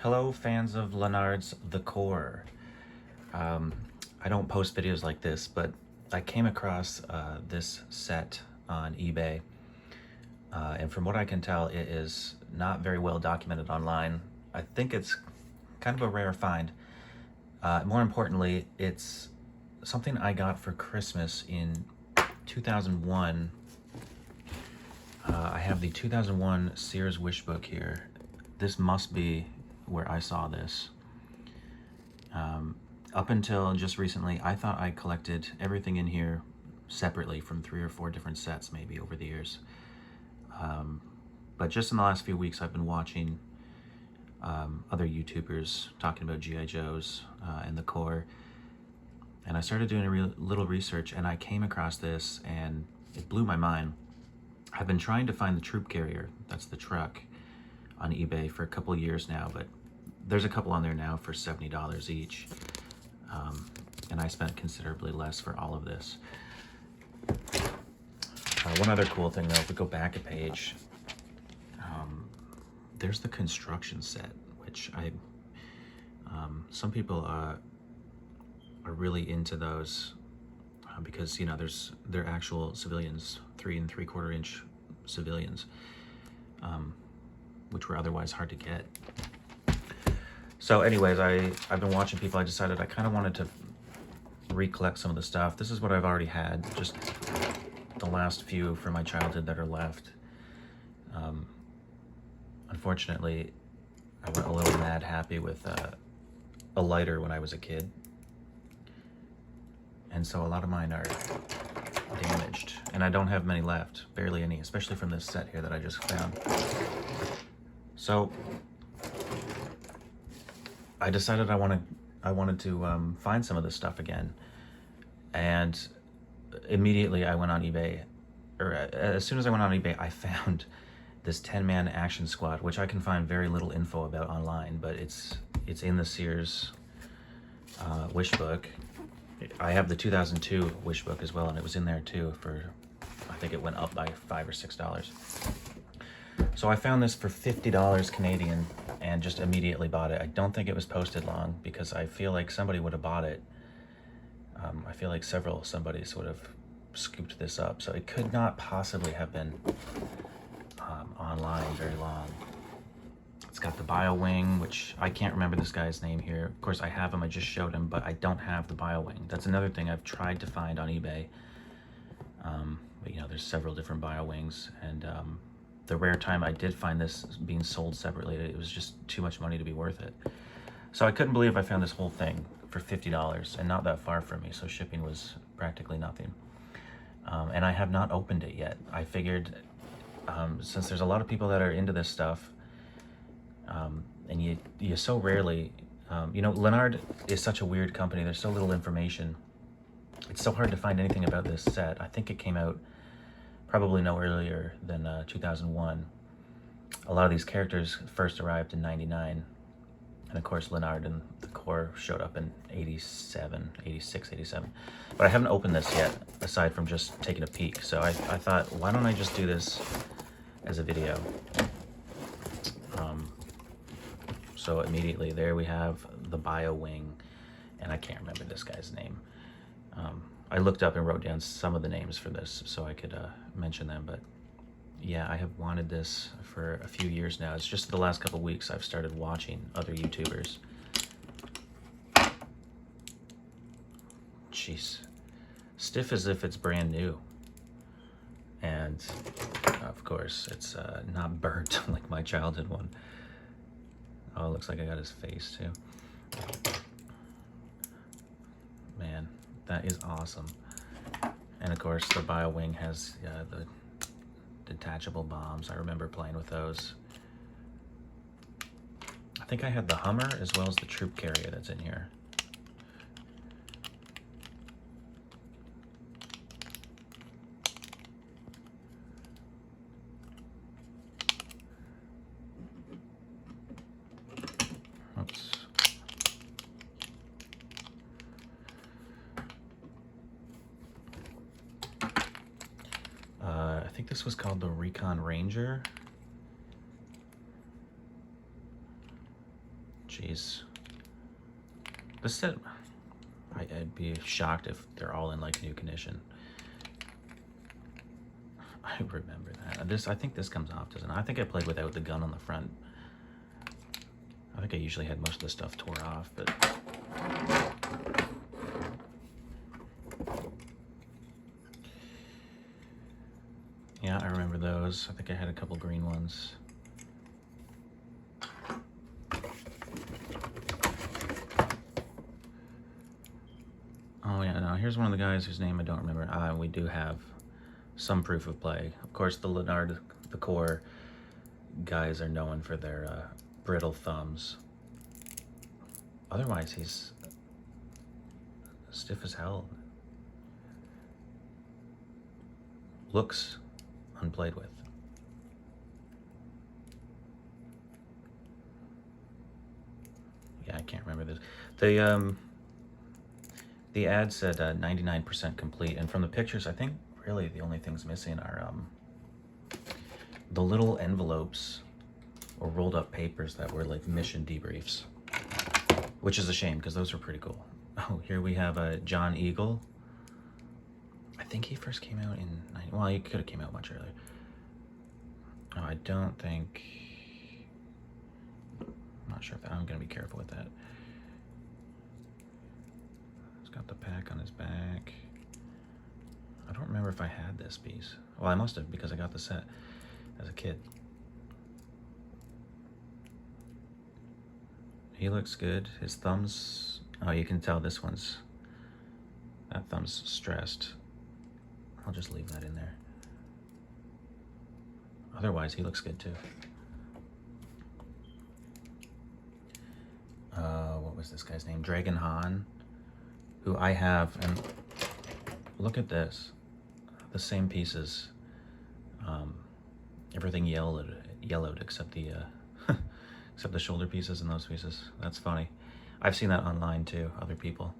Hello, fans of Lanard's The Core. I don't post videos like this, but I came across this set on eBay, and from what I can tell, it is not very well documented online. I think it's kind of a rare find. More importantly, it's something I got for Christmas in 2001. I have the 2001 Sears Wishbook here. This must be where I saw this. Up until just recently, I thought I collected everything in here separately from 3 or 4 different sets maybe over the years. But just in the last few weeks, I've been watching other YouTubers talking about G.I. Joes and the core. And I started doing a little research, and I came across this, and it blew my mind. I've been trying to find the troop carrier, that's the truck, on eBay for a couple of years now, but there's a couple on there now for $70 each. And I spent considerably less for all of this. One other cool thing though, if we go back a page, there's the construction set, which some people are really into those because, you know, they're actual civilians, 3 3/4 inch civilians, which were otherwise hard to get. So anyways, I've been watching people. I decided I kind of wanted to recollect some of the stuff. This is what I've already had, just the last few from my childhood that are left. Unfortunately, I went a little mad happy with a lighter when I was a kid. And so a lot of mine are damaged, and I don't have many left, barely any, especially from this set here that I just found. So I decided I wanted to find some of this stuff again, and immediately I went on eBay, or as soon as I went on eBay, I found this 10-man action squad, which I can find very little info about online, but it's in the Sears Wishbook. I have the 2002 Wishbook as well, and it was in there too for, I think it went up by $5 or $6. So I found this for $50 Canadian and just immediately bought it. I don't think it was posted long because I feel like somebody would have bought it. I feel like somebodies would have scooped this up. So it could not possibly have been online very long. It's got the bio wing, which I can't remember this guy's name here. Of course I have him, I just showed him, but I don't have the bio wing. That's another thing I've tried to find on eBay. But you know, there's several different bio wings, and the rare time I did find this being sold separately, it was just too much money to be worth it. So I couldn't believe I found this whole thing for $50 and not that far from me, so shipping was practically nothing. And I have not opened it yet. I figured, since there's a lot of people that are into this stuff, and you so rarely, you know, Lanard is such a weird company. There's so little information. It's so hard to find anything about this set. I think it came out probably no earlier than 2001. A lot of these characters first arrived in 99. And of course, Lanard and the core showed up in 87, 86, 87. But I haven't opened this yet, aside from just taking a peek. So I thought, why don't I just do this as a video? So immediately there we have the bio wing, and I can't remember this guy's name. I looked up and wrote down some of the names for this so I could mention them, but yeah, I have wanted this for a few years now. It's just the last couple weeks I've started watching other YouTubers. Jeez. Stiff as if it's brand new. And of course, it's not burnt like my childhood one. Oh, it looks like I got his face too. Man, that is awesome. And of course, the bio wing has the detachable bombs. I remember playing with those. I think I had the Hummer as well as the troop carrier that's in here. Oops. I think this was called the Recon Ranger. Jeez. This set, I'd be shocked if they're all in like new condition. I remember that. I think this comes off, doesn't it? I think I played without the gun on the front. I think I usually had most of the stuff tore off, but... Yeah, I remember those. I think I had a couple green ones. Oh yeah, no, here's one of the guys whose name I don't remember. We do have some proof of play. Of course, the Lanard, the core guys are known for their brittle thumbs. Otherwise, he's stiff as hell. Looks unplayed with. Yeah, I can't remember this. The ad said 99% complete, and from the pictures, I think really the only things missing are the little envelopes or rolled up papers that were like mission debriefs, which is a shame because those were pretty cool. Oh, here we have John Eagle. I think he first came out in, well, he could have came out much earlier. Oh, I don't think, I'm not sure if I'm gonna be careful with that. He's got the pack on his back. I don't remember if I had this piece. Well, I must have because I got the set as a kid. He looks good. His thumbs, oh, you can tell this one's, that thumb's stressed. I'll just leave that in there. Otherwise, he looks good too. What was this guy's name? Dragon Han, who I have, and look at this. The same pieces. Everything yellowed except the except the shoulder pieces and those pieces. That's funny. I've seen that online too, other people.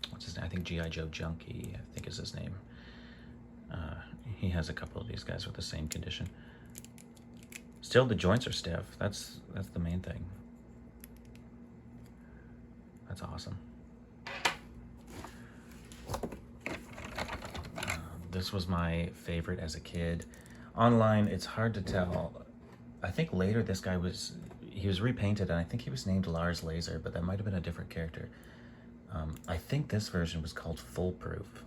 What's his name? I think G.I. Joe Junkie, I think is his name. He has a couple of these guys with the same condition. Still, the joints are stiff. That's the main thing. That's awesome. This was my favorite as a kid. Online, it's hard to tell. I think later this guy was repainted, and I think he was named Lars Laser, but that might have been a different character. I think this version was called Foolproof.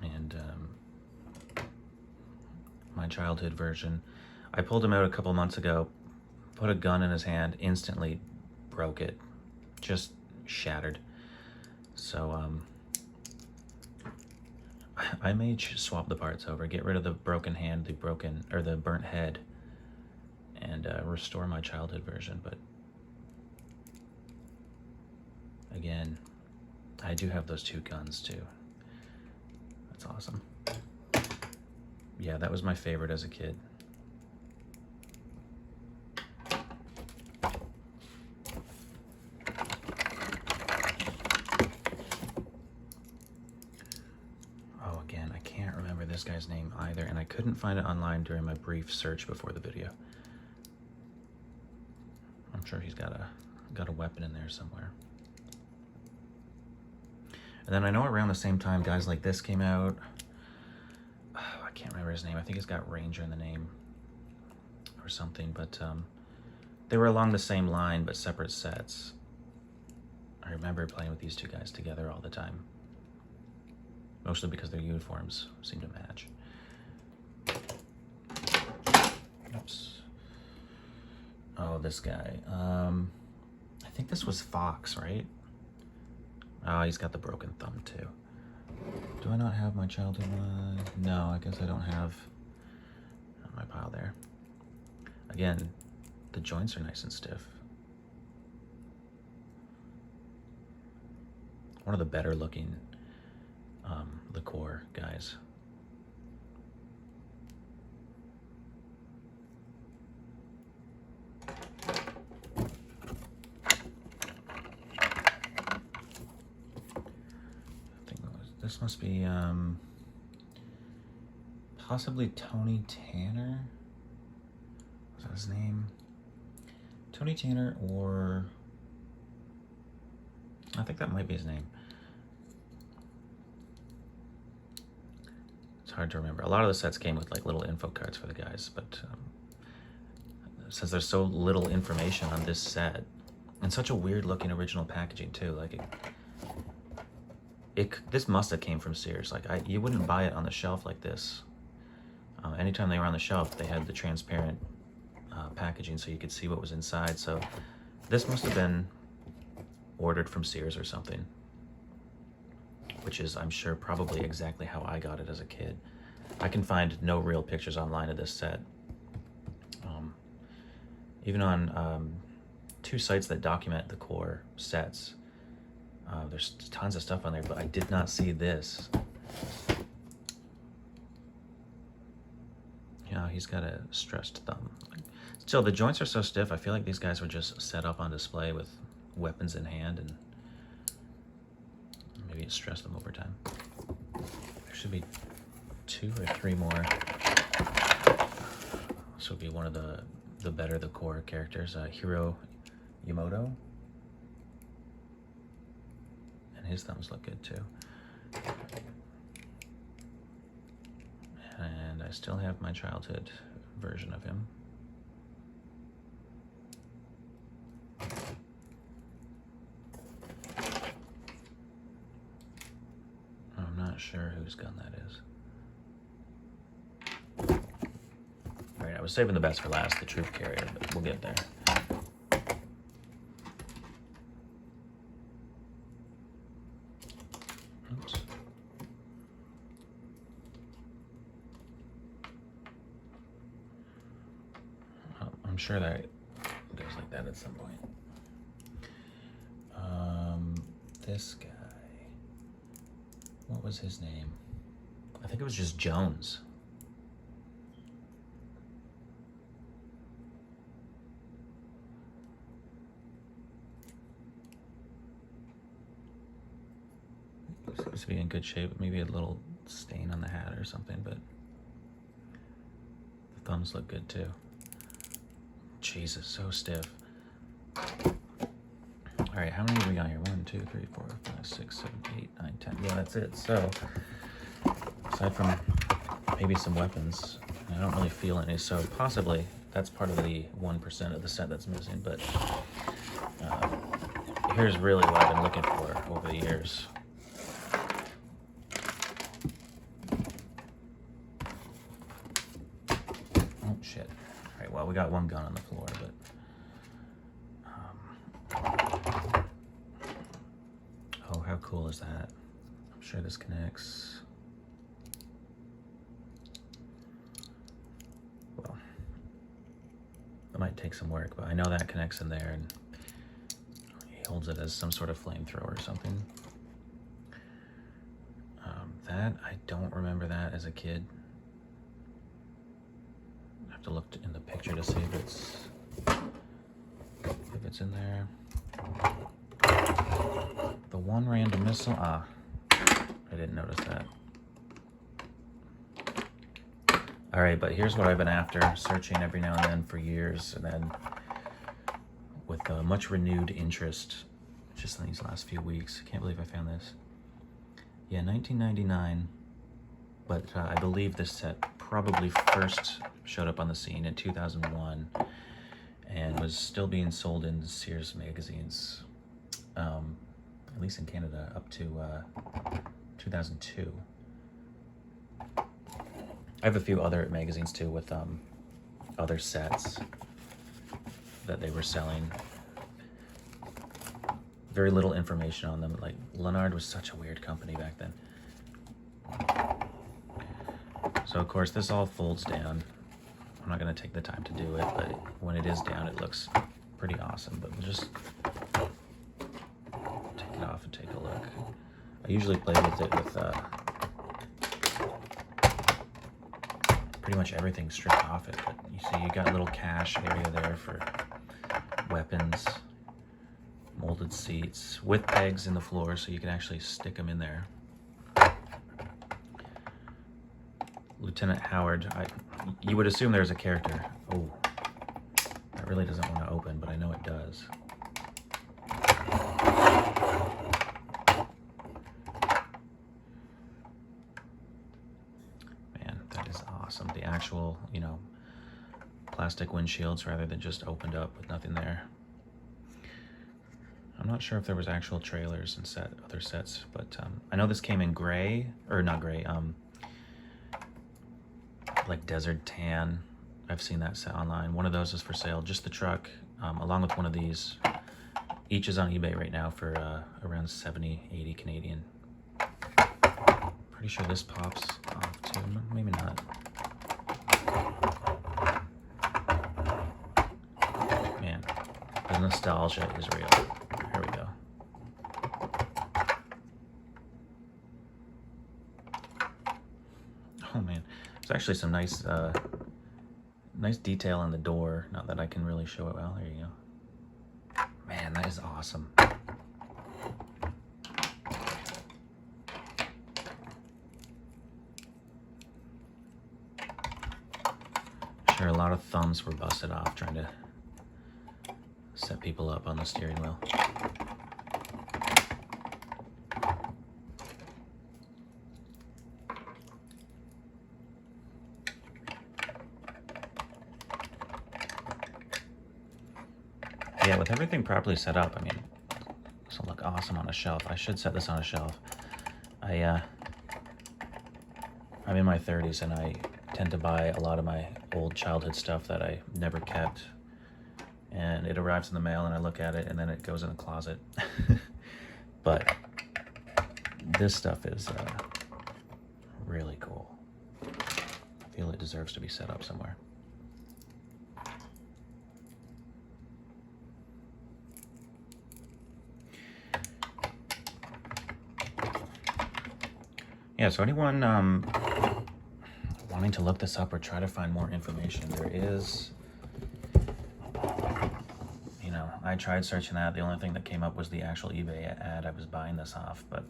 And my childhood version, I pulled him out a couple months ago, put a gun in his hand, instantly broke it, just shattered. So I may swap the parts over, get rid of the broken hand, the burnt head, and restore my childhood version. But again, I do have those two guns too. That's awesome. Yeah, that was my favorite as a kid. Oh, again, I can't remember this guy's name either, and I couldn't find it online during my brief search before the video. I'm sure he's got a weapon in there somewhere. And then I know around the same time guys like this came out. Oh, I can't remember his name. I think he's got Ranger in the name or something, but they were along the same line but separate sets. I remember playing with these two guys together all the time. Mostly because their uniforms seem to match. Oops. Oh, this guy. I think this was Fox, right? Oh, he's got the broken thumb too. Do I not have my childhood one? No, I guess I don't have on my pile there. Again, the joints are nice and stiff. One of the better looking liqueur guys. This must be possibly Tony Tanner. Is that his name? Tony Tanner, or I think that might be his name. It's hard to remember. A lot of the sets came with like little info cards for the guys, but since there's so little information on this set, and such a weird looking original packaging too, like this must have came from Sears. Like you wouldn't buy it on the shelf like this. Anytime they were on the shelf, they had the transparent packaging so you could see what was inside. So this must have been ordered from Sears or something, which is, I'm sure, probably exactly how I got it as a kid. I can find no real pictures online of this set. Even on 2 sites that document the core sets, there's tons of stuff on there, but I did not see this. Yeah, he's got a stressed thumb. Still, the joints are so stiff, I feel like these guys were just set up on display with weapons in hand, and maybe it stressed them over time. There should be 2 or 3 more. This would be one of the better the core characters, Hiro Yamato. And his thumbs look good too. And I still have my childhood version of him. I'm not sure whose gun that is. Alright, I was saving the best for last, the troop carrier, but we'll get there. Oops. Oh, I'm sure that goes like that at some point. This guy, what was his name? I think it was just Jones. Seems to be in good shape. Maybe a little stain on the hat or something, but the thumbs look good too. Jesus, so stiff. All right, how many do we got here? 1, 2, 3, 4, 5, 6, 7, 8, 9, 10. Yeah, that's it. So, aside from maybe some weapons, I don't really feel any. So possibly that's part of the 1% of the set that's missing. But here's really what I've been looking for over the years. Oh shit! All right, well we got one gun on the floor, but. Oh, how cool is that? I'm sure this connects. Well, it might take some work, but I know that connects in there, and he holds it as some sort of flamethrower or something. That, I don't remember that as a kid. I have to look in the picture to see if it's in there. The one random missile, I didn't notice that. All right, but here's what I've been after, searching every now and then for years, and then with much renewed interest just in these last few weeks. Can't believe I found this. Yeah, 1999, but I believe this set probably first showed up on the scene in 2001 and was still being sold in Sears magazines, at least in Canada, up to 2002. I have a few other magazines too with other sets that they were selling. Very little information on them. Like, Lanard was such a weird company back then. So of course this all folds down. I'm not gonna take the time to do it, but when it is down, it looks pretty awesome. But we'll just take it off and take a look. I usually play with it with pretty much everything stripped off it, but you see you got a little cache area there for weapons, molded seats with pegs in the floor so you can actually stick them in there. Lieutenant Howard, you would assume there's a character. Oh, really doesn't want to open, but I know it does. Man, that is awesome. The actual, you know, plastic windshields rather than just opened up with nothing there. I'm not sure if there was actual trailers and other sets, but I know this came in gray, or not gray, like desert tan. I've seen that set online. One of those is for sale, just the truck, along with one of these. Each is on eBay right now for around 70, 80 Canadian. Pretty sure this pops off too, maybe not. Man, the nostalgia is real. Here we go. Oh man, there's actually some nice nice detail on the door. Not that I can really show it well. There you go. Man, that is awesome. Sure, a lot of thumbs were busted off trying to set people up on the steering wheel. Yeah, with everything properly set up, I mean, this will look awesome on a shelf. I should set this on a shelf. I'm in my 30s and I tend to buy a lot of my old childhood stuff that I never kept. And it arrives in the mail and I look at it and then it goes in the closet. But this stuff is really cool. I feel it deserves to be set up somewhere. Yeah, so anyone wanting to look this up or try to find more information, there is, you know, I tried searching that. The only thing that came up was the actual eBay ad I was buying this off, but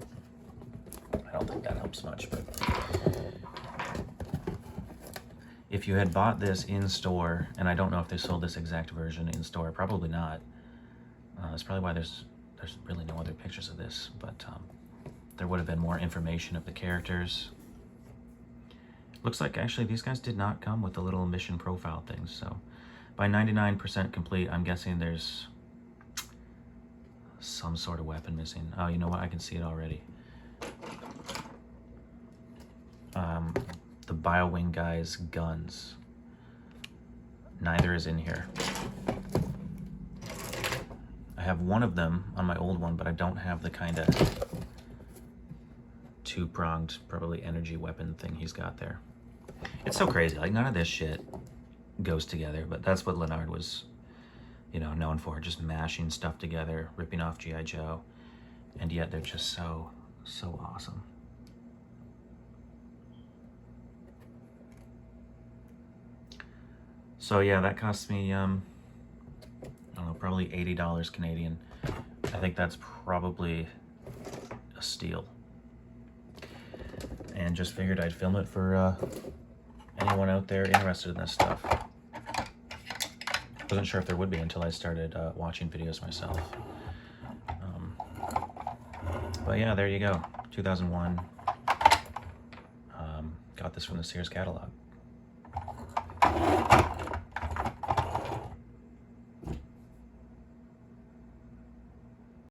I don't think that helps much. But if you had bought this in store, and I don't know if they sold this exact version in store, probably not. That's probably why there's really no other pictures of this, but there would have been more information of the characters. Looks like actually these guys did not come with the little mission profile things, so by 99% complete, I'm guessing there's some sort of weapon missing. Oh, you know what? I can see it already. The BioWing guy's guns. Neither is in here. I have one of them on my old one, but I don't have the kind of two-pronged, probably energy weapon thing he's got there. It's so crazy. Like, none of this shit goes together, but that's what Lanard was, you know, known for, just mashing stuff together, ripping off G.I. Joe, and yet they're just so awesome. So yeah, that cost me, I don't know, probably $80 Canadian. I think that's probably a steal. And just figured I'd film it for anyone out there interested in this stuff. Wasn't sure if there would be until I started watching videos myself. But yeah, there you go. 2001. Got this from the Sears catalog.